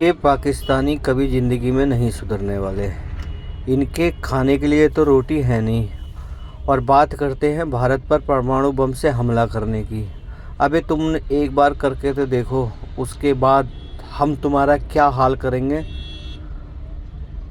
ये पाकिस्तानी कभी ज़िंदगी में नहीं सुधरने वाले। इनके खाने के लिए तो रोटी है नहीं और बात करते हैं भारत पर परमाणु बम से हमला करने की। अबे तुम एक बार करके तो देखो, उसके बाद हम तुम्हारा क्या हाल करेंगे।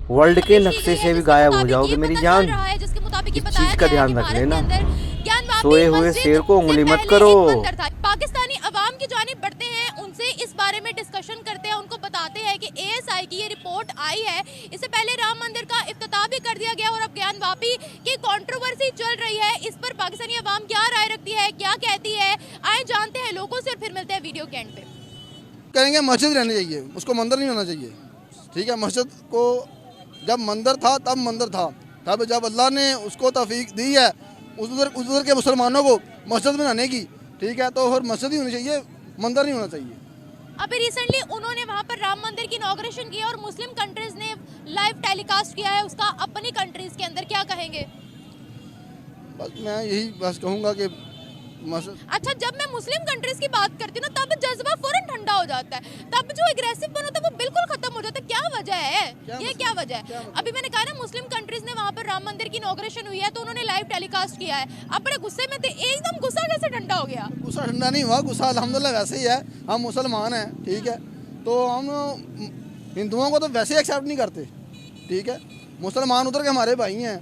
वर्ल्ड के पेश की नक्शे गई है से भी जिसके गायब हो मुताबिक ये जाओगे मेरी पता चल जान। रहा है, जिसके मुताबिक ये इस बताया चीज़ का गया है ध्यान कि रख भारत के लेना। अंदर ज्ञानवापी सोए हुए मस्जिद शेर को से उंगली मत पहले करो। एक मंदिर था। पाकिस्तानी अवाम की जानिब बढ़ते हैं, उनसे इस बारे में डिस्कशन करते हैं, उनको बताते हैं कि एएसआई की ये रिपोर्ट आई है। इससे पहले राम मंदिर का इफ्तिताह भी कर दिया गया और अब ज्ञानवापी की कंट्रोवर्सी चल रही है। इस पर पाकिस्तानी अवाम क्या राय रखती है, क्या कहती है, आए जानते हैं लोगों से और फिर मिलते हैं वीडियो के एंड पे। कहेंगे मस्जिद रहनी चाहिए, उसको मंदिर नहीं होना चाहिए। ठीक है, मस्जिद को जब मंदिर था तब मंदिर था, तब जब अल्लाह ने उसको तौफीक दी है उधर के मुसलमानों को मस्जिद बनाने की, ठीक है, तो फिर मस्जिद ही होनी चाहिए, मंदिर नहीं होना चाहिए। अभी रिसेंटली उन्होंने वहां पर राम मंदिर की इनॉग्रेशन किया और मुस्लिम कंट्रीज ने लाइव टेलीकास्ट किया है उसका अपनी कंट्रीज के अंदर, क्या कहेंगे? बस मैं यही बस कहूँगा कि अच्छा, जब मैं मुस्लिम कंट्रीज की बात करती हूँ ना तब जज्बा फौरन ठंडा हो जाता है, तब जो एग्रेसिव बन होता है वो बिल्कुल खत्म हो जाता है। क्या वजह है? क्या वजह है? अभी मैंने कहा ना, मुस्लिम कंट्रीज ने वहाँ पर राम मंदिर की इनॉग्रेशन हुई है तो उन्होंने लाइव टेलीकास्ट किया है। अब बड़े गुस्से में थे, एकदम गुस्सा कैसे ठंडा हो गया? गुस्सा ठंडा नहीं हुआ, गुस्सा अल्हम्दुलिल्लाह वैसे ही है। हम मुसलमान हैं, ठीक है, तो हम हिंदुओं को तो वैसे एक्सेप्ट नहीं करते। ठीक है, मुसलमान उधर के हमारे भाई हैं,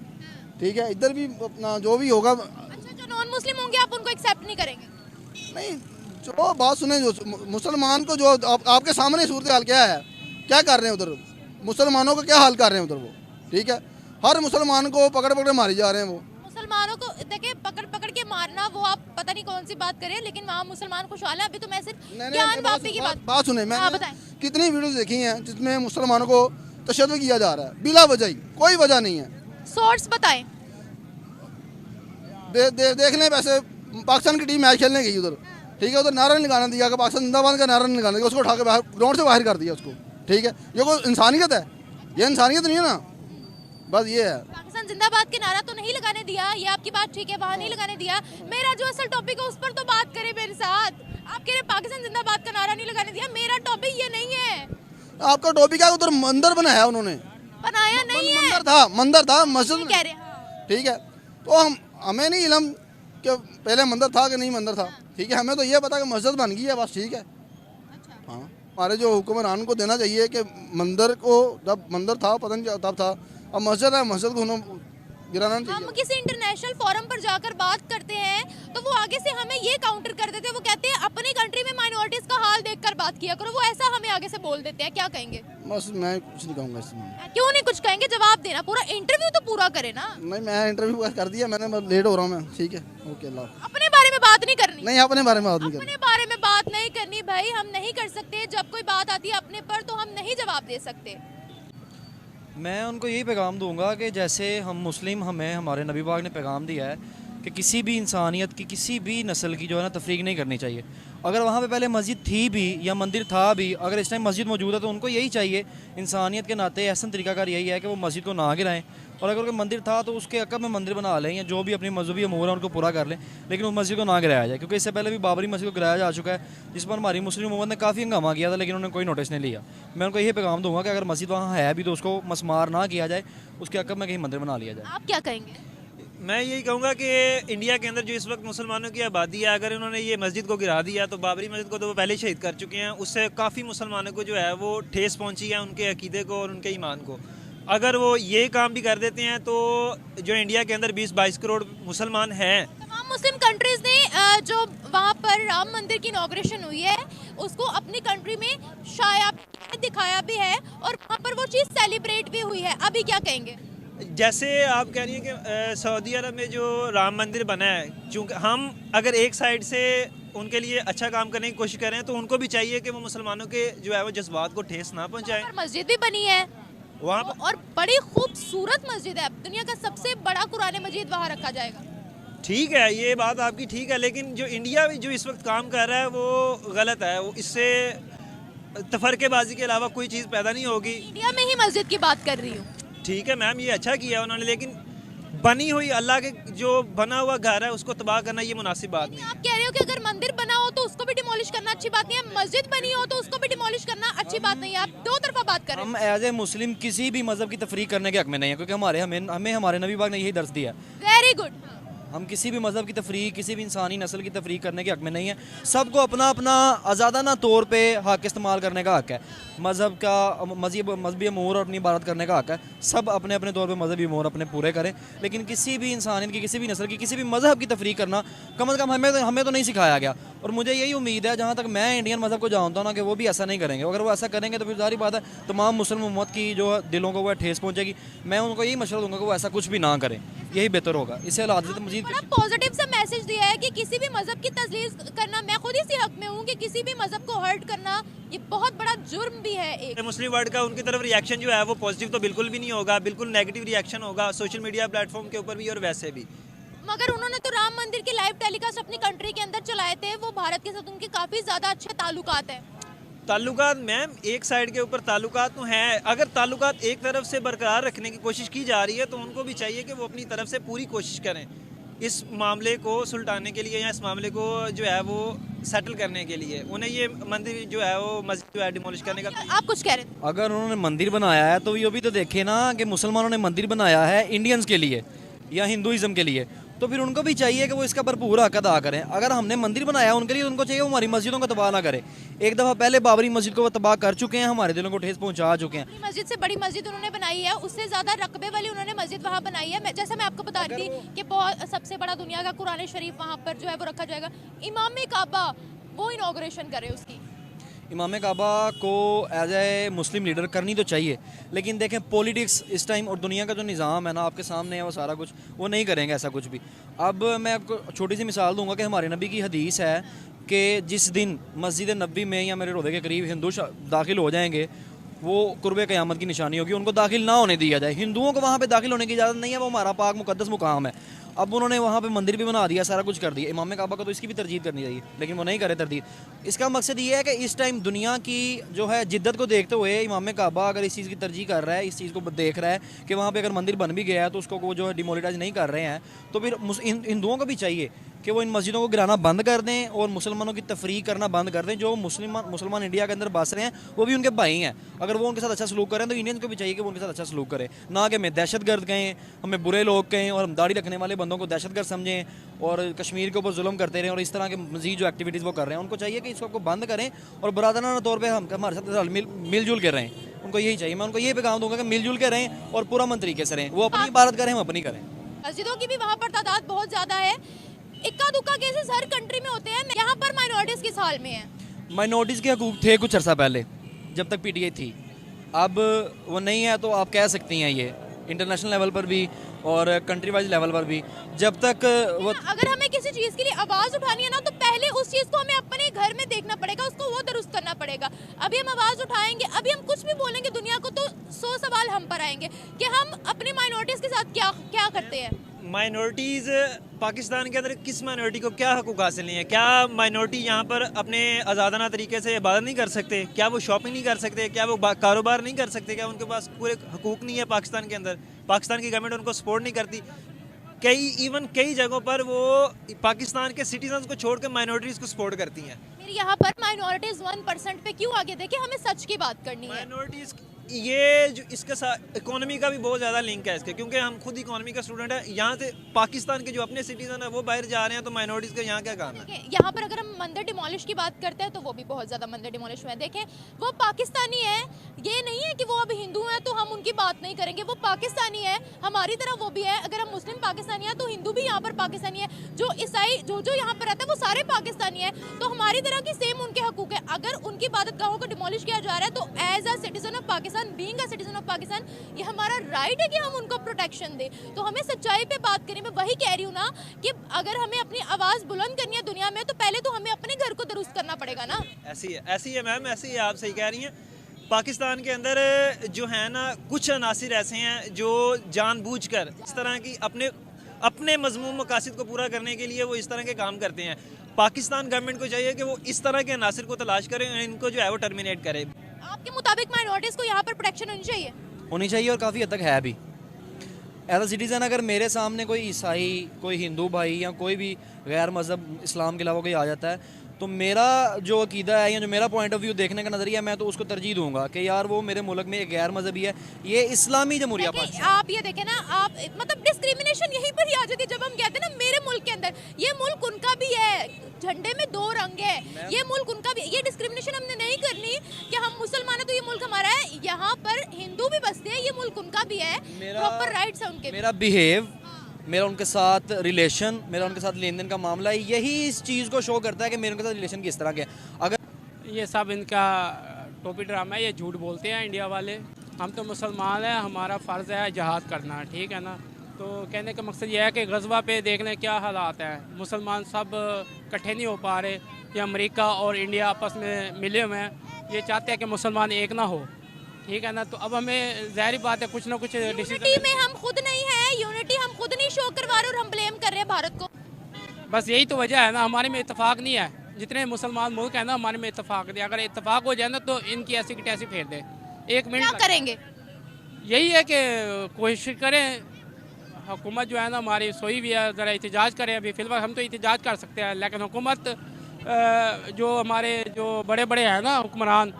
ठीक है, इधर भी अपना जो भी होगा। अच्छा, जो नॉन मुस्लिम होंगे आप उनको एक्सेप्ट नहीं करेंगे? नहीं, जो बात सुने, जो मुसलमान को जो आपके सामने सूरत हाल क्या है, क्या कर रहे हैं उधर, मुसलमानों का क्या हाल कर रहे हैं उधर वो। ठीक है, हर मुसलमान को पकड़ पकड़ मारी जा रहे हैं वो। मुसलमानों को देखिए पकड़ पकड़ के मारना, वो आप पता नहीं कौन सी बात करें, लेकिन वहाँ मुसलमान खुशहाल है। अभी तो मैं सिर्फ ज्ञानवापी की बात सुने, हाँ, मैंने बताएं। कितनी वीडियोस देखी हैं जिसमें मुसलमानों को तशद्दुद किया जा रहा है बिला वजह ही, कोई वजह नहीं है। सोर्स बताएं। देख लें, वैसे पाकिस्तान की टीम मैच खेलने गई उधर, ठीक है, उधर नारा नहीं लगाना दिया कि पाकिस्तान जिंदाबाद का नारा नहीं लगाना दिया, उसको उठा के बाहर ग्राउंड से बाहर कर दिया उसको। ठीक है, ये कोई इंसानियत है? ये इंसानियत नहीं है ना, बस ये है। पाकिस्तान जिंदाबाद के नारा तो नहीं लगाने दिया, ये आपकी बात ठीक है, वहाँ नहीं लगाने दिया। मेरा जो असल टॉपिक है उस पर तो बात करें मेरे साथ। आप कह रहे पाकिस्तान जिंदाबाद का नारा नहीं लगाने दिया, मेरा टॉपिक ये नहीं है। आपका टॉपिक है, उधर मंदिर बनाया उन्होंने, बनाया नहीं है, मंदिर था मस्जिद, कह रहे हैं। ठीक है, तो हमें नहीं इलम कि पहले मंदिर था कि नहीं मंदिर था, ठीक है, हमें तो ये पता कि मस्जिद बन गई है बस, ठीक है। हाँ, हमारे जो हुक्मरान को देना चाहिए कि मंदिर को, जब मंदिर था पता नहीं तब था, अब मस्जिद है, मस्जिद को गिराना नहीं चाहिए। हम किसी इंटरनेशनल फोरम पर जाकर बात करते हैं तो वो आगे से हमें ये काउंटर कर देते हैं, वो कहते हैं अपनी कंट्री में माइनॉरिटीज का हाल देखकर बात किया करो, वो ऐसा हमें आगे से बोल देते हैं। क्या कहेंगे? बस मैं कुछ नहीं कहूँगा इसमें। क्यों नहीं कुछ कहेंगे? जवाब देना, पूरा इंटरव्यू तो पूरा करे ना। नहीं, मैं इंटरव्यू कर दिया मैंने, बस लेट हो रहा हूँ मैं, ठीक है, ओके, अल्लाह। अपने बारे में बात नहीं करनी, नहीं, अपने बारे में बात नहीं करनी। अपने बारे में बात नहीं करनी भाई, हम नहीं कर सकते। जब कोई बात आती है अपने पर तो हम नहीं जवाब दे सकते। मैं उनको यही पैगाम दूंगा कि जैसे हम मुस्लिम, हमें हमारे नबी पाक ने पैगाम दिया है कि किसी भी इंसानियत की, किसी भी नस्ल की जो है ना तफरीक नहीं करनी चाहिए। अगर वहाँ पे पहले मस्जिद थी भी या मंदिर था भी, अगर इस टाइम मस्जिद मौजूद है तो उनको यही चाहिए, इंसानियत के नाते एहसन तरीकाकार यही है कि वो मस्जिद को ना गिराएं, और अगर कोई मंदिर था तो उसके अकब में मंदिर बना लें या जो भी अपनी मजहबी अमूर है उनको पूरा कर लें, लेकिन उस मस्जिद को ना गिराया जाए। क्योंकि इससे पहले भी बाबरी मस्जिद को गिराया जा चुका है, जिस पर हमारी मुस्लिम उम्मत ने काफ़ी हंगामा किया था, लेकिन उन्होंने कोई नोटिस नहीं लिया। मैं उनको यही पैगाम दूंगा कि अगर मस्जिद वहाँ है भी तो उसको मसमार ना किया जाए, उसके अकब में कहीं मंदिर बना लिया जाए। आप क्या कहेंगे? मैं यही कहूँगा कि इंडिया के अंदर जो इस वक्त मुसलमानों की आबादी है, अगर इन्होंने ये मस्जिद को गिरा दिया तो बाबरी मस्जिद को तो वो पहले शहीद कर चुके हैं, उससे काफ़ी मुसलमानों को जो है वो ठेस पहुँची है, उनके अकीदे को और उनके ईमान को। अगर वो ये काम भी कर देते हैं तो जो इंडिया के अंदर 20-22 करोड़ मुसलमान हैं, तमाम मुस्लिम कंट्रीज ने जो वहाँ पर राम मंदिर की इनॉग्रेशन हुई है उसको अपनी कंट्री में शाया दिखाया भी है और वहाँ पर वो चीज़ सेलिब्रेट भी हुई है। अभी क्या कहेंगे? जैसे आप कह रही हैं कि सऊदी अरब में जो राम मंदिर बना है, चूँकि हम अगर एक साइड से उनके लिए अच्छा काम करने की कोशिश करें तो उनको भी चाहिए कि वो मुसलमानों के जो है वो जज्बात को ठेस ना पहुँचाएं। मस्जिद भी बनी है वहाँ पर और बड़ी खूबसूरत मस्जिद है, दुनिया का सबसे बड़ा कुरान मजीद वहाँ रखा जाएगा। ठीक है, ये बात आपकी ठीक है, लेकिन जो इंडिया जो इस वक्त काम कर रहा है वो गलत है। वो इससे तफरकेबाजी के अलावा कोई चीज़ पैदा नहीं होगी। इंडिया में ही मस्जिद की बात कर रही हूँ। ठीक है मैम, ये अच्छा किया उन्होंने, लेकिन बनी हुई अल्लाह के जो बना हुआ घर है उसको तबाह करना ये मुनासिब बात नहीं है। आप कह रहे हो कि अगर मंदिर बना हो तो उसको भी डिमोलिश करना अच्छी बात नहीं है, मस्जिद बनी हो तो उसको भी डिमोलिश करना अच्छी बात नहीं है, आप दो तरफा बात कर रहे हम एज ए मुस्लिम किसी भी मज़हब की तफरीक करने के हक में नहीं है, क्योंकि हमें हमारे नबी पाक ने यही दर्ज दिया है। हैं। Very good. हम किसी भी मज़हब की तफरीक, किसी भी इंसानी नस्ल की तफरीक करने के हक में नहीं है। सबको अपना अपना आज़ादाना तौर पे हक इस्तेमाल करने का हक है। मज़हब का मजहबी अमूर और अपनी इबादत करने का हक है। सब अपने अपने तौर पे मजहबी अमूर अपने पूरे करें, लेकिन किसी भी इंसानियत की, किसी भी नस्ल की, किसी भी मज़हब की तफरीक करना कम अज़ कम हमें तो नहीं सिखाया गया। और मुझे यही उम्मीद है, जहाँ तक मैं इंडियन मज़हब को जानता हूँ ना, कि वो भी ऐसा नहीं करेंगे। अगर वो ऐसा करेंगे तो फिर जाहिर बात है तमाम मुस्लिम उम्मत की जो दिलों को वह ठेस पहुँचेगी। मैं उनको यही मशवरा दूंगा कि वो ऐसा कुछ भी ना करें, यही बेहतर होगा। इससे मजीद बड़ा पॉजिटिव सा मैसेज दिया है कि किसी भी मजहब की तजलील करना, मैं खुद इसी हक में हूँ कि किसी भी मजहब को हर्ट करना ये बहुत बड़ा जुर्म भी है एक। मुस्लिम वर्ल्ड का उनकी तरफ रिएक्शन जो है वो पॉजिटिव तो बिल्कुल भी नहीं होगा, बिल्कुल नेगेटिव रिएक्शन होगा सोशल मीडिया प्लेटफॉर्म के ऊपर भी और वैसे भी। मगर उन्होंने तो राम मंदिर के लाइव टेलीकास्ट अपनी कंट्री के अंदर चलाए थे, वो भारत के साथ उनके काफी ज्यादा अच्छे ताल्लुकात हैं। ताल्लुकात मैम एक साइड के ऊपर ताल्लुकात तो हैं, अगर ताल्लुकात एक तरफ से बरकरार रखने की कोशिश की जा रही है तो उनको भी चाहिए कि वो अपनी तरफ से पूरी कोशिश करें इस मामले को सुलटाने के लिए, या इस मामले को जो है वो सेटल करने के लिए। उन्हें ये मंदिर जो है वो मस्जिद जो है डिमोलिश करने का। आप कुछ कह रहे थे? अगर उन्होंने मंदिर बनाया है तो ये भी तो देखे ना कि मुसलमानों ने मंदिर बनाया है इंडियंस के लिए या हिंदुइज्म के लिए, तो फिर उनको भी चाहिए कि वो इसका भरपूर हक अदा करें। अगर हमने मंदिर बनाया उनके लिए, उनको चाहिए वो हमारी मस्जिदों को तबाह ना करें। एक दफ़ा पहले बाबरी मस्जिद को वो तबाह कर चुके हैं, हमारे दिलों को ठेस पहुंचा चुके हैं। अपनी मस्जिद से बड़ी मस्जिद उन्होंने बनाई है, उससे ज्यादा रकबे वाली उन्होंने मस्जिद वहाँ बनाई है। जैसे मैं आपको बता रही थी कि बहुत सबसे बड़ा दुनिया का कुरान शरीफ वहाँ पर जो है वो रखा जाएगा। इमाम काबा वो इनॉग्रेशन करे उसकी। इमाम काबा को एज ए मुस्लिम लीडर करनी तो चाहिए, लेकिन देखें पॉलिटिक्स इस टाइम और दुनिया का जो निज़ाम है ना आपके सामने है, वो सारा कुछ वो नहीं करेंगे ऐसा कुछ भी। अब मैं आपको छोटी सी मिसाल दूंगा कि हमारे नबी की हदीस है कि जिस दिन मस्जिद नबी में या मेरे रोज़े के करीब हिंदू दाखिल हो जाएंगे, वो कुर्बे क़यामत की निशानी होगी, उनको दाखिल ना होने दिया जाए। हिंदुओं को वहाँ पे दाखिल होने की इजाज़त नहीं है, वो हमारा पाक मुकद्दस मुकाम है। अब उन्होंने वहाँ पे मंदिर भी बना दिया, सारा कुछ कर दिया। इमाम काबा को तो इसकी भी तरजीह करनी चाहिए, लेकिन वो नहीं करे तरजीह। इसका मकसद ये है कि इस टाइम दुनिया की जो है जिद्दत को देखते हुए इमाम काबा अगर इस चीज़ की तरजीह कर रहा है, इस चीज़ को देख रहा है कि वहाँ पे अगर मंदिर बन भी गया है तो उसको वो जो है डिमोलिटाइज नहीं कर रहे हैं, तो फिर हिंदुओं को भी चाहिए कि वो इन मस्जिदों को गिराना बंद कर दें और मुसलमानों की तफरीक करना बंद कर दें। जो मुसलमान इंडिया के अंदर बस रहे हैं वो भी उनके भाई हैं। अगर वो उनके साथ अच्छा सलूक करें तो इंडियंस को भी चाहिए कि वो उनके साथ अच्छा सलूक करें, ना कि हमें दहशतगर्द कहें, हमें बुरे लोग कहें और हम दाढ़ी रखने वाले बंदों को दहशतगर्द समझें और कश्मीर के ऊपर जुल्म करते रहें और इस तरह के मजीद जो एक्टिविटीज़ वो कर रहे हैं। उनको चाहिए कि इसको बंद करें और बरादराना तौर पर हम हमारे साथ मिलजुल के रहें। उनको यही चाहिए। मैं उनको ये पैगाम दूंगा कि मिलजुल के रहें और पूरा मंत्री के से रहें। वो अपनी इबादत करें, हम अपनी करें। मस्जिदों की भी वहाँ पर तादाद बहुत ज़्यादा है। इक्का दुक्का केसेस हर कंट्री में होते हैं, यहाँ पर माइनॉरिटीज़ किस हाल में है? माइनॉरिटीज़ के हकूक़ थे कुछ अर्सा पहले जब तक पीटीआई थी, अब वो नहीं है। तो आप कह सकती हैं ये इंटरनेशनल लेवल पर भी और कंट्री वाइज लेवल पर भी जब तक वो अगर हमें किसी चीज़ के लिए आवाज़ उठानी है ना तो पहले उस चीज़ को हमें अपने घर में देखना पड़ेगा, उसको वो दुरुस्त करना पड़ेगा। अभी हम आवाज़ उठाएंगे, अभी हम कुछ भी बोलेंगे दुनिया को तो 100 सवाल हम पर आएंगे कि हम अपनी माइनॉरिटीज़ के साथ क्या क्या करते हैं। माइनॉरिटीज़ पाकिस्तान के अंदर किस माइनॉरिटी को क्या हकूक़ हासिल नहीं है? क्या माइनॉरिटी यहाँ पर अपने आज़ादाना तरीके से इबादत नहीं कर सकते? क्या वो शॉपिंग नहीं कर सकते? क्या वो कारोबार नहीं कर सकते? क्या उनके पास पूरे हकूक़ नहीं है पाकिस्तान के अंदर? पाकिस्तान की गवर्नमेंट उनको सपोर्ट नहीं करती। कई जगहों पर वो पाकिस्तान के सिटीजन्स को छोड़ कर माइनॉरिटीज़ को सपोर्ट करती हैं। फिर यहाँ पर माइनॉरिटीज़ 1% पे क्यों आगे? देखिए हमें सच की बात करनी है। माइनॉरिटीज़ ये जो इसके साथ इकोनॉमी का भी बहुत ज़्यादा लिंक है इसके, क्योंकि हम खुद इकोनॉमी का स्टूडेंट है। यहाँ से पाकिस्तान के जो अपने सिटीजन है वो बाहर जा रहे हैं, तो माइनॉरिटीज़ का यहाँ क्या काम है? यहाँ पर अगर हम मंदिर डिमोलिश की बात करते हैं तो वो भी बहुत ज़्यादा मंदिर डिमोलिश हुए हैं। देखें वो पाकिस्तानी है, ये नहीं है कि वो अब हिंदू हैं तो हम उनकी बात नहीं करेंगे। वो पाकिस्तानी है, हमारी तरह वो भी है। अगर हम मुस्लिम पाकिस्तानी हैं तो हिंदू भी यहाँ पर पाकिस्तानी है, जो ईसाई जो यहाँ पर रहता है वो सारे पाकिस्तानी है। तो हमारी तरह की सेम उनके हकूक़ है। अगर उनकी इबादतगाहों को डिमोलिश किया जा रहा है तो as a citizen of Pakistan, being a citizen of Pakistan, ये हमारा राइट है कि हम उनको प्रोटेक्शन दें। तो हमें सच्चाई पे बात करें। मैं वही कह रही हूँ ना कि अगर हमें अपनी आवाज़ बुलंद करनी है दुनिया में तो पहले तो हमें अपने घर को दुरुस्त करना पड़ेगा ना। ऐसी है मैम, ऐसी है, आप सही कह रही हैं। पाकिस्तान के अंदर जो है ना कुछ अनासिर ऐसे हैं जो जानबूझकर इस तरह की अपने मजमूम मकासद को पूरा करने के लिए वो इस तरह के काम करते हैं। पाकिस्तान गवर्नमेंट को चाहिए कि वो इस तरह के अनासिर को तलाश करें और इनको जो है वो टर्मिनेट करे। आपके मुताबिक माइनॉरिटीज़ को यहाँ पर प्रोटेक्शन होनी चाहिए? होनी चाहिए और काफ़ी हद तक है भी। एज अ सिटीज़न अगर मेरे सामने कोई ईसाई, कोई हिंदू भाई या कोई भी गैर मज़हब इस्लाम के अलावा कोई आ जाता है, तो मेरा जो अकीदा है या जो मेरा पॉइंट ऑफ व्यू देखने का नज़रिया है, मैं तो उसको तरजीह दूंगा कि यार वो मेरे मुल्क में एक गैर मजहबी है, ये इस्लामी जमहूरिया देखिए, पाकिस्तान। आप ये देखें ना, आप मतलब डिस्क्रिमिनेशन यहीं पर ही आ जाती है जब हम कहते हैं ना मेरे मुल्क के अंदर, ये मुल्क उनका भी है, झंडे में 2 रंग है, ये मुल्क उनका भी। ये डिस्क्रिमिनेशन हमने नहीं करनी कि हम मुसलमान हैं तो ये मुल्क हमारा है, यहाँ पर हिंदू भी बसते हैं, ये मुल्क उनका भी है, प्रॉपर राइट्स है उनके भी। मेरा बिहेव, मेरा उनके साथ रिलेशन, मेरा उनके साथ लेन देन का मामला है, यही इस चीज़ को शो करता है कि मेरे उनके साथ रिलेशन किस तरह के हैं। अगर ये सब इनका टोपी ड्रामा है, ये झूठ बोलते हैं इंडिया वाले। हम तो मुसलमान हैं, हमारा फ़र्ज़ है जहाद करना, ठीक है ना। तो कहने का मकसद ये है कि गज़वा पे देख लें क्या हालात हैं, मुसलमान सब इकट्ठे नहीं हो पा रहे, या अमेरिका और इंडिया आपस में मिले हुए हैं, ये चाहते हैं कि मुसलमान एक ना हो, ठीक है ना। तो अब हमें ज़ाहिर बात है कुछ ना कुछ यूनिटी डिसीजन, में हम खुद नहीं है, यूनिटी हम खुद नहीं शो करवा रहे और हम ब्लेम कर रहे हैं भारत को। बस यही तो वजह है ना, हमारे में इत्तेफाक नहीं है। जितने मुसलमान मुल्क हैं ना, हमारे में इत्तेफाक नहीं। अगर इत्तेफाक हो जाए ना तो इनकी ऐसी की तैसी फेर दे। 1 मिनट क्या लगता है। करेंगे? यही है कि कोशिश करें, हुकूमत जो है ना हमारी सोई भी है, ज़रा एहतजाज करें। अभी फ़िलहाल हम तो एहतजाज कर सकते हैं, लेकिन हुकूमत जो हमारे जो बड़े बड़े हैं ना हुक्मरान,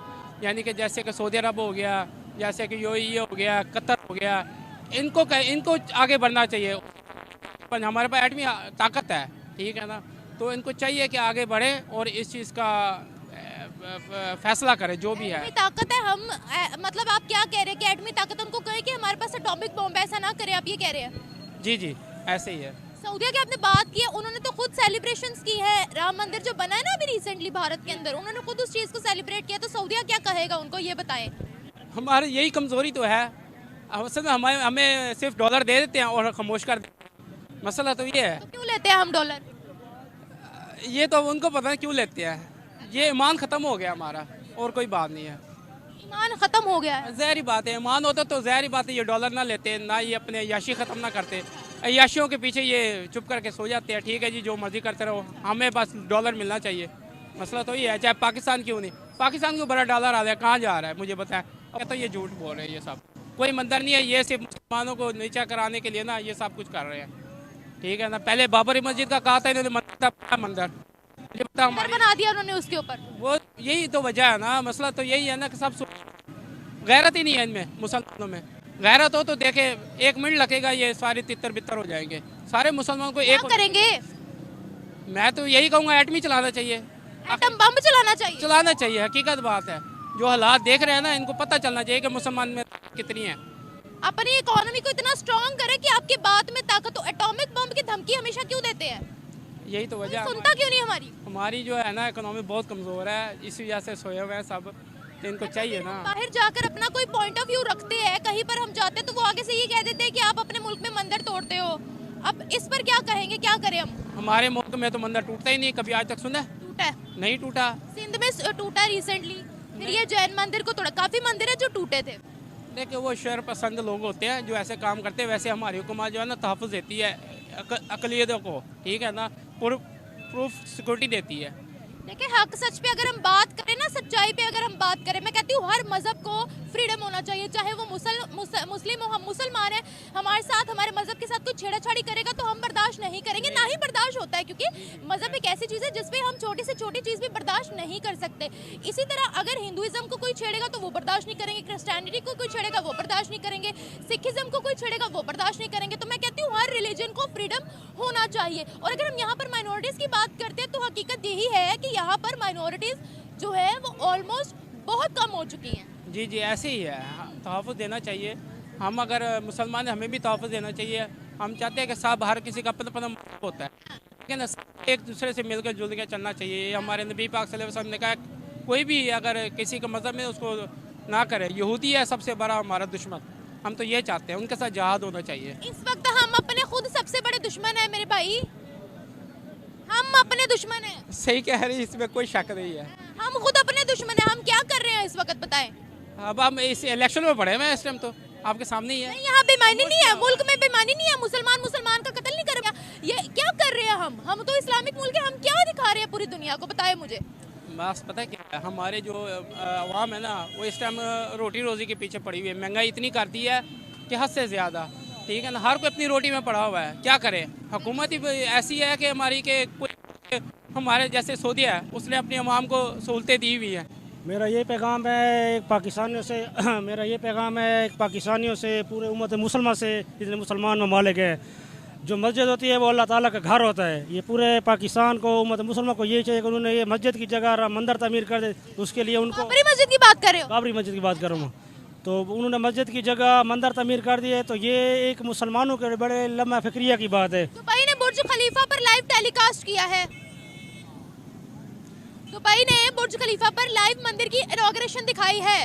यानी कि जैसे कि सऊदी अरब हो गया, जैसे कि यूएई हो गया, कतर हो गया, इनको आगे बढ़ना चाहिए। पर हमारे पास एटमी ताकत है, ठीक है ना। तो इनको चाहिए कि आगे बढ़े और इस चीज़ का फैसला करें जो भी है। एटमी ताकत है, हम मतलब आप क्या कह रहे हैं कि एटमी ताकत उनको कहे कि हमारे पास एटॉमिक बॉम्ब है, ऐसा ना करें, आप ये कह रहे हैं? जी जी, ऐसे ही है। सऊदीया की आपने बात की है, उन्होंने तो खुद सेलिब्रेशंस की है, राम मंदिर जो बना है ना अभी रिसेंटली भारत के अंदर, उन्होंने खुद उस चीज़ को सेलिब्रेट किया, तो सऊदीया क्या कहेगा उनको, ये बताएं। हमारी यही कमज़ोरी तो है, असल में हमें सिर्फ डॉलर दे देते हैं और खामोश कर देते हैं। मसला तो ये है। तो क्यों लेते हैं हम डॉलर? ये तो उनको पता है क्यों लेते हैं। ये ईमान ख़त्म हो गया हमारा, और कोई बात नहीं है। ईमान खत्म हो गया है। ज़ाहिर बात है, ईमान होता तो ज़ाहिर बात है ये डॉलर ना लेते, ना ये अपने अय्याशी ख़त्म ना करते। अय्याशियों के पीछे ये चुप करके सो जाते हैं, ठीक है जी, जो मर्ज़ी करते रहो, हमें बस डॉलर मिलना चाहिए। मसला तो ये है, चाहे पाकिस्तान क्यों नहीं, पाकिस्तान क्यों बड़ा डॉलर आ रहा है, कहाँ जा रहा है मुझे बताएं। तो ये झूठ बोल रहे हैं, ये सब कोई मंदिर नहीं है, ये सिर्फ मुसलमानों को नीचा कराने के लिए ना ये सब कुछ कर रहे हैं, ठीक है ना। पहले बाबरी मस्जिद का कहा था इन्होंने, मंदिर ये बता घर बना दिया उन्होंने उसके ऊपर। वो यही तो वजह है ना। मसला तो यही है ना कि सब गैरत ही नहीं है इनमें, मुसलमानों में। गैरत हो तो देखे 1 मिनट लगेगा, ये सारे तितर बितर हो जाएंगे सारे मुसलमानों को। क्या एक करेंगे? मैं तो यही कहूँगा एटमी चलाना चाहिए, एटम बम चलाना चाहिए। चलाना चाहिए, हकीकत बात है। जो हालात देख रहे हैं ना, इनको पता चलना चाहिए कि मुसलमान में कितनी है। अपनी इकोनॉमी को इतना स्ट्रांग करे कि आपकी बात में ताकत हो। एटॉमिक बम की धमकी हमेशा क्यों देते हैं? यही तो वजह है। सुनता क्यों नहीं हमारी? हमारी जो है ना इकोनॉमी बहुत कमज़ोर है, इस वजह से सोए हुए हैं सब। तो इनको चाहिए ना, बाहर जाकर अपना कोई पॉइंट ऑफ व्यू रखते हैं, कहीं पर हम जाते हैं तो वो आगे से ये कह देते हैं कि आप अपने मुल्क में मंदिर तोड़ते हो। अब इस पर क्या कहेंगे, क्या करें हम? हमारे मुल्क में तो मंदिर टूटता ही नहीं, कभी आज तक सुना है? टूटा है, नहीं टूटा। सिंध में टूटा रिसेंटली, फिर ये जैन मंदिर को तोड़ा, काफी मंदिर है जो टूटे थे। देखिए वो शर पसंद लोग होते हैं जो ऐसे काम करते हैं। वैसे हमारी हुकूमत जो है ना तहफ़्फ़ुज़ देती है अक़लियतों को, ठीक है ना, प्रूफ सिक्योरिटी देती है। देखिए हक सच पे अगर हम बात करें ना, सच्चाई पे अगर हम बात करें, मैं कहती हूँ हर मजहब को फ्रीडम होना चाहिए, चाहे वो मुस्लिम हो, हम मुसलमान हैं, हमारे साथ हमारे मजहब के साथ कोई छेड़ाछाड़ी करेगा तो हम बर्दाश्त नहीं करेंगे, ना ही बर्दाश्त होता है, क्योंकि मजहब एक ऐसी चीज़ है जिसपे हम छोटी से छोटी चीज़ भी बर्दाश्त नहीं कर सकते। इसी तरह अगर हिंदुइज्म को कोई छेड़ेगा तो वो बर्दाश्त नहीं करेंगे, क्रिश्चियनिटी को कोई छेड़ेगा वो बर्दाश्त नहीं करेंगे, सिखिज्म को कोई छेड़ेगा वो बर्दाश्त नहीं करेंगे। तो मैं कहती हूँ हर रिलीजन को फ्रीडम होना चाहिए। और अगर हम यहाँ पर माइनॉरिटीज़ की बात करते हैं तो हकीकत यही है कि यहाँ पर माइनॉरिटीज़ जो है वो ऑलमोस्ट बहुत कम हो चुकी हैं। जी जी, ऐसे ही है, तहफ़्फ़ुज़ देना चाहिए। हम अगर मुसलमान हैं, हमें भी तहफ़्फ़ुज़ देना चाहिए। हम चाहते हैं कि सब हर किसी का अपना अपना मज़हब होता है, लेकिन एक दूसरे से मिलकर जुल कर चलना चाहिए। ये हमारे नबी पाक सल्लल्लाहु अलैहि वसल्लम ने कहा, कोई भी अगर किसी का मज़हब में उसको ना करे। यहूदी है सबसे बड़ा हमारा दुश्मन, हम तो ये चाहते हैं उनके साथ जहाद होना चाहिए। इस वक्त हम अपने खुद सबसे बड़े दुश्मन हैं मेरे भाई, हम अपने दुश्मन हैं। सही कह रही, इसमें कोई शक नहीं है। हम खुद अपने दुश्मन हैं। हम क्या कर रहे हैं इस वक्त बताएं? अब हम इस इलेक्शन में पड़े हुए हैं, इस टाइम तो आपके सामने ही है। नहीं, यहाँ बेईमानी नहीं है, मुल्क में बेईमानी नहीं है, मुसलमान मुसलमान का कत्ल नहीं कर रहे। ये क्या कर रहे हैं हम तो इस्लामिक मुल्क है, हम क्या दिखा रहे हैं पूरी दुनिया को, बताएं मुझे। बस पता है क्या है, हमारे जो अवाम है ना वो इस टाइम रोटी रोज़ी के पीछे पड़ी हुई है। महंगाई इतनी कर दी है कि हद से ज़्यादा, ठीक है ना, हर कोई अपनी रोटी में पड़ा हुआ है, क्या करे। हुकूमत ही ऐसी है कि हमारी के कोई हमारे जैसे सऊदी है उसने अपनी अवाम को सहूलतें दी हुई हैं। मेरा ये पैगाम है एक पाकिस्तानियों से मेरा ये पैगाम है एक पाकिस्तानियों से, पूरे उम्मत मुसलमान से, जितने मुसलमान ममालिक हैं। जो मस्जिद होती है वो अल्लाह ताला का घर होता है। ये पूरे पाकिस्तान को, उम्मत मुसलमान को ये चाहिए कि उन्होंने ये मस्जिद की जगह मंदिर तामीर कर दे, तो उसके लिए उनको बाबरी मस्जिद की बात कर रहे हो? बाबरी मस्जिद की बात कर रहा हूँ, तो उन्होंने मस्जिद की जगह मंदिर तामीर कर दिए, तो ये एक मुसलमानों के बड़े लम्हा फिक्रिया की बात है। दुबई ने बुर्ज खलीफा पर लाइव टेलीकास्ट किया है। दुबई ने बुर्ज खलीफा पर लाइव मंदिर की इनॉग्रेशन दिखाई है।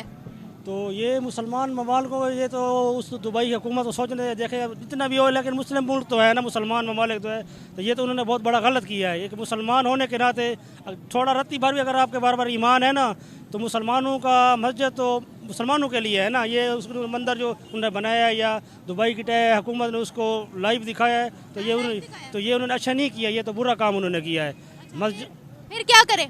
तो ये मुसलमान ममालिक को, ये तो उस दुबई हुकूमत को सोचने देखे जितना भी हो, लेकिन मुस्लिम मुल्क तो है ना, मुसलमान ममालिक तो है, तो ये तो उन्होंने बहुत बड़ा गलत किया है। एक मुसलमान होने के नाते थोड़ा रत्ती भर भी अगर आपके बार बार ईमान है ना, तो मुसलमानों का मस्जिद तो मुसलमानों के लिए है ना। ये उस मंदिर जो उन्होंने बनाया या दुबई की हुकूमत ने उसको लाइव दिखाया है, तो ये उन्होंने अच्छा नहीं किया, ये तो बुरा काम उन्होंने किया है। मस्जिद फिर क्या करें?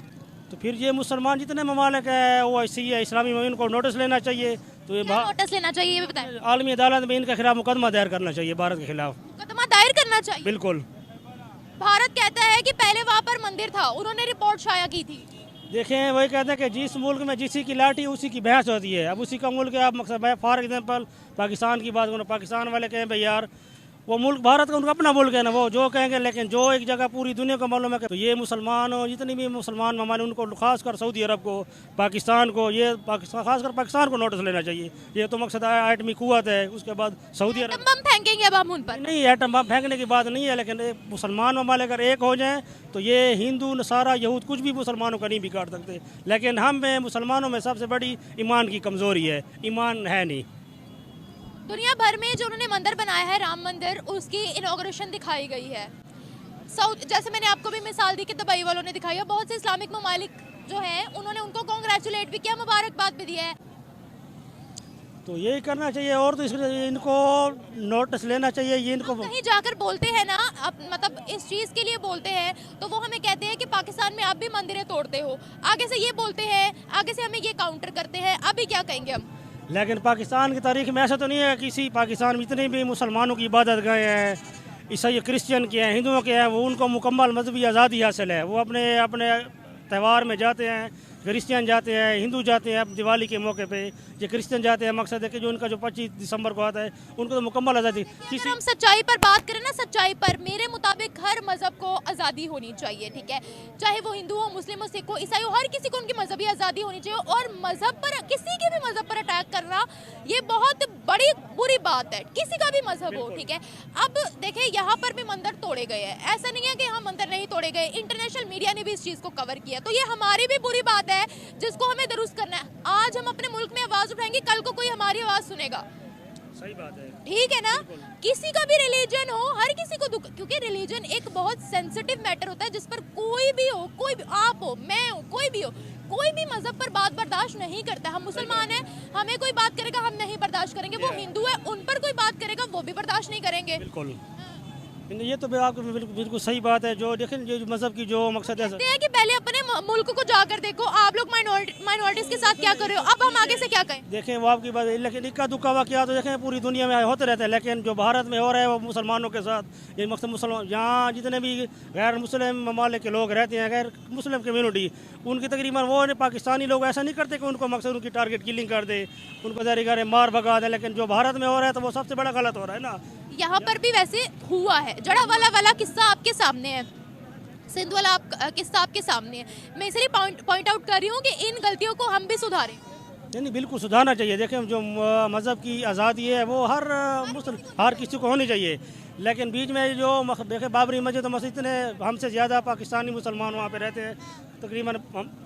तो फिर ये मुसलमान जितने ममालिक है वो ऐसी है, इस्लामी इनको नोटिस लेना चाहिए। तो ये क्या नोटिस लेना चाहिए ये भी बताएं। आलमी अदालत में इनके खिलाफ मुकदमा दायर करना चाहिए, भारत के खिलाफ। मुकदमा दायर करना चाहिए? बिल्कुल। भारत कहता है कि पहले वहाँ पर मंदिर था, उन्होंने रिपोर्ट शाया की थी। देखें, वही कहते हैं कि जिस मुल्क में जिसी की लाठी उसी की भैंस होती है। अब उसी का मुल्क है, आप मकसद फॉर एग्जाम्पल पाकिस्तान की बात करो, पाकिस्तान वाले कहें भाई यार वो मुल्क भारत का उनका अपना मुल्क है ना, वो जो कहेंगे, लेकिन जो एक जगह पूरी दुनिया को मालूम है कि तो ये मुसलमान और जितनी भी मुसलमान ममालिक उनको खासकर सऊदी अरब को, पाकिस्तान को, ये पाकिस्तान खासकर पाकिस्तान को नोटिस लेना चाहिए। ये तो मकसद एटमी कुव्वत है, उसके बाद सऊदी अरब बम फेंकेंगे अब हम उन पर? नहीं, एटम बम फेंकने की बात नहीं है, लेकिन मुसलमान ममालिक अगर एक हो जाएं तो ये हिंदू नसारा यहूद कुछ भी मुसलमानों का नहीं बिगाड़ सकते। लेकिन हम में मुसलमानों में सबसे बड़ी ईमान की कमज़ोरी है, ईमान है नहीं। दुनिया भर में जो उन्होंने मंदिर बनाया है, राम मंदिर, उसकी इनॉग्रेशन दिखाई गई है। जैसे मैंने आपको भी मिसाल दी कि दुबई वालों ने दिखाई है, बहुत से इस्लामिक ममालिक जो हैं उन्होंने उनको कॉन्ग्रेचुलेट भी किया, मुबारकबाद भी दिया है। तो यही करना चाहिए, और तो इसलिए इनको नोटिस लेना चाहिए। ये इनको कहीं जाकर बोलते हैं ना, मतलब इस चीज़ के लिए बोलते हैं, तो वो हमें कहते हैं कि पाकिस्तान में आप भी मंदिरें तोड़ते हो। आगे से ये बोलते हैं, आगे से हमें ये काउंटर करते हैं। अभी क्या कहेंगे हम? लेकिन पाकिस्तान की तारीख में ऐसा तो नहीं है किसी पाकिस्तान में जितने भी मुसलमानों की इबादत गाहें हैं, ईसाई क्रिश्चियन के हैं, हिंदुओं के हैं, वो उनको मुकम्मल मजहबी आज़ादी हासिल है। वो अपने अपने त्यौहार में जाते हैं, क्रिश्चियन जाते हैं, हिंदू जाते हैं दिवाली के मौके पे, ये क्रिश्चियन जाते हैं। मकसद है कि जो उनका जो 25 दिसंबर को आता है उनको तो मुकम्मल आज़ादी। अगर हम सच्चाई पर बात करें ना, सच्चाई पर मेरे मुताबिक हर मजहब को आज़ादी होनी चाहिए, ठीक है, चाहे वो हिंदू हो, मुस्लिम हो, सिख हो, ईसाई हो, हर किसी को उनकी मजहबी आज़ादी होनी चाहिए। और मजहब पर, किसी के भी मजहब पर अटैक करना ये बहुत बड़ी बुरी बात है, किसी का भी मजहब हो, ठीक है। अब देखें, यहाँ पर भी मंदिर तोड़े गए हैं, ऐसा नहीं है कि हम मंदिर नहीं तोड़े गए, इंटरनेशनल मीडिया ने भी इस चीज़ को कवर किया, तो ये हमारी भी बुरी बात है जिसको हमें दुरुस्त करना है। आज हम अपने मुल्क में आवाज़ उठाएंगे, कल को कोई हमारी आवाज़ सुनेगा। सही बात है, ठीक है ना। किसी का भी रिलीजन हो, हर किसी को क्योंकि रिलीजन एक बहुत सेंसिटिव मैटर होता है जिस पर कोई भी हो, कोई भी, आप हो, मैं हो, कोई भी हो, कोई भी मजहब पर बात बर्दाश्त नहीं करता। हम मुसलमान हैं, हमें कोई बात करेगा हम नहीं बर्दाश्त करेंगे, वो हिंदू है उन पर कोई बात करेगा वो भी बर्दाश्त नहीं करेंगे। बिल्कुल। ये तो आपको बिल्कुल सही बात है। जो देखें, जो मजहब की जो मकसद है कि पहले अपने मुल्क को जाकर देखो, आप लोग माइनॉरिटीज के साथ क्या कर रहे हो, अब हम आगे से क्या कहें? देखें, वो आपकी बात है, लेकिन इक्का दुक्का वाक़या तो देखें पूरी दुनिया में होते रहते हैं, लेकिन जो भारत में हो रहा है वो मुसलमानों के साथ, ये मकसद मुसलमान, यहाँ जितने भी गैर मुस्लिम ममालिक के लोग रहते हैं, गैर मुस्लिम कम्यूनिटी, उनकी तकरीबन वो पाकिस्तानी लोग ऐसा नहीं करते कि उनको मकसद उनकी टारगेट किलिंग कर दे, उनको जारी मार भगा दे। लेकिन जो भारत में हो रहा है तो वो सबसे बड़ा गलत हो रहा है ना। यहाँ पर भी वैसे हुआ है, जड़ावाला वाला किस्सा आपके सामने है, सिंध वाला किस्सा आपके सामने है। मैं इसलिए पॉइंट आउट कर रही हूँ कि इन गलतियों को हम भी सुधारें। नहीं, बिल्कुल सुधारना चाहिए। देखें, जो मज़हब की आज़ादी है वो हर किसी को होनी चाहिए, लेकिन बीच में जो देखें बाबरी मस्जिद तो मस्जिद इतने हमसे ज़्यादा पाकिस्तानी मुसलमान वहाँ पे रहते हैं, तकरीबन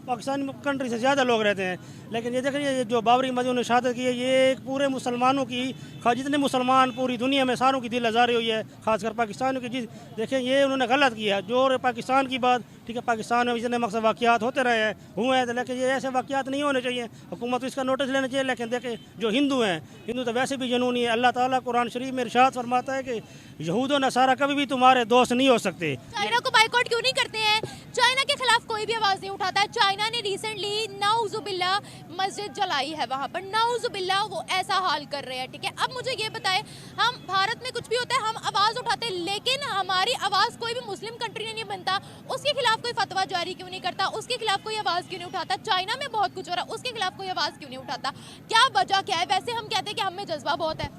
पाकिस्तानी कंट्री से ज़्यादा लोग रहते हैं। लेकिन ये देखें, ये जो बाबरी मस्जिद उन्होंने शहादत की है, ये पूरे मुसलमानों की, जितने मुसलमान पूरी दुनिया में सारों की दिल आज़ारी हुई है, खासकर पाकिस्तानियों की। देखें, ये उन्होंने गलत किया। जो पाकिस्तान की बात, ठीक है, पाकिस्तान में इतने मकसद वाक़यात होते रहे हैं, हुए हैं, लेकिन ये ऐसे वाक़यात नहीं होने चाहिए। हुकूमत को इसका नोटिस लेना चाहिए। लेकिन देखें, जो हिंदू हैं, हिंदू तो वैसे भी जुनूनी है। अल्लाह ताला कुरान शरीफ में इरशाद फरमाता है कि यहूद और नसारा कभी भी तुम्हारे दोस्त नहीं हो सकते। चाइना को बाइकआउट क्यों नहीं करते हैं? चाइना के खिलाफ कोई भी आवाज नहीं उठाता है। चाइना ने रिसेंटली नाउजुबिल्ला मस्जिद जलाई है वहां पर, नाउजुबिल्ला वो ऐसा हाल कर रहे हैं, ठीक है। अब मुझे ये बताएं, हम भारत में कुछ भी होता है हम आवाज उठाते हैं, लेकिन हमारी आवाज कोई भी मुस्लिम कंट्री ने नहीं बनता, उसके खिलाफ कोई फतवा जारी क्यों नहीं करता, उसके खिलाफ कोई आवाज क्यों नहीं उठाता। चाइना में बहुत कुछ हो रहा है, उसके खिलाफ कोई आवाज क्यों नहीं उठाता, क्या वजह क्या है? वैसे हम कहते हैं कि हमें जज्बा बहुत है।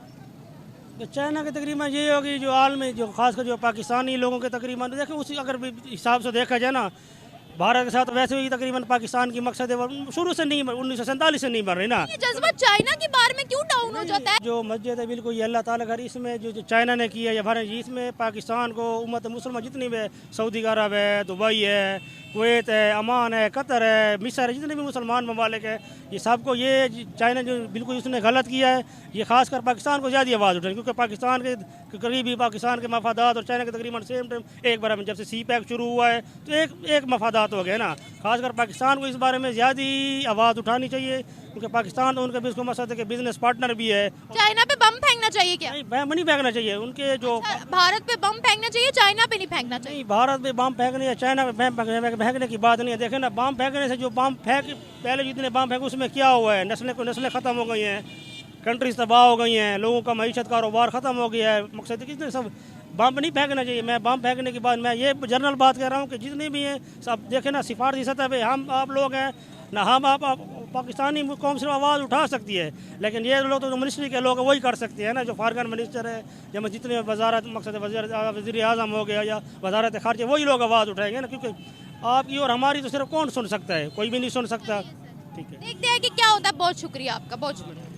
तो चाइना के तकरीबन ये होगी जो आलमी जो खासकर जो पाकिस्तानी लोगों के तकरीबन देखें उसी अगर भी हिसाब से देखा जाए ना, भारत के साथ वैसे भी तकरीबन पाकिस्तान की मकसद है शुरू से नहीं 1947 से नहीं बन रही ना। ये जज्बा चाइना की बार में क्यों डाउन हो जाता है? जो मस्जिद है बिल्कुल ये अल्लाह ताला का, इसमें जो चाइना ने किया या भारत, इसमें पाकिस्तान को उम्मत मुसलमान जितनी भी है, सऊदी अरब है, दुबई है, कुवैत है, अमान है, कतर है, मिस्र है, जितने भी मुसलमान ममालिक है, ये सबको ये चाइना जो बिल्कुल उसने गलत किया है, ये खासकर पाकिस्तान को ज़्यादा आवाज़ उठाई, क्योंकि पाकिस्तान के करीबी पाकिस्तान के मफादात और चाइना के तकरीबन सेम टाइम एक बार में जब से CPEC शुरू हुआ है तो एक मफादात हो गए ना। खासकर पाकिस्तान को इस बारे में ज़्यादा आवाज़ उठानी चाहिए, क्योंकि पाकिस्तान तो उनका भी उसको मकसद है कि बिजनेस पार्टनर भी है। चाइना पे बम फेंकना चाहिए क्या? नहीं, बम नहीं फेंकना चाहिए उनके जो भारत पे बम फेंकना चाहिए, चाइना पे नहीं फेंकना चाहिए। नहीं, भारत में बम फेंकने या चाइना में फेंकने की बात नहीं है। देखें ना, बम फेंकने से जो बम फेंक पहले जितने बम फेंक उसमें क्या हुआ है, नस्लें ख़त्म हो गई हैं, कंट्रीज तबाह हो गई हैं, लोगों का मईशत कारोबार ख़त्म हो गया है। मकसद कितने सब बम नहीं फेंकना चाहिए। मैं बम फेंकने के बाद मैं ये जनरल बात कह रहा हूँ कि जितने भी हैं सब देखें ना, सिफारती सतह पे हम आप लोग हैं ना, हम आप पाकिस्तानी कौम सिर्फ आवाज़ उठा सकती है, लेकिन ये लोग तो मिनिस्ट्री के लोग वही कर सकते हैं ना, जो फॉरेन मिनिस्टर है या जितने वजारत मकसद वज़ीर आज़म हो गया या वजारत ख़ारजा, वही लोग आवाज़ उठाएंगे ना, क्योंकि आपकी और हमारी तो सिर्फ कौन सुन सकता है, कोई भी नहीं सुन सकता। ठीक है, देखते हैं कि क्या होता है। बहुत शुक्रिया आपका, बहुत शुक्रिया।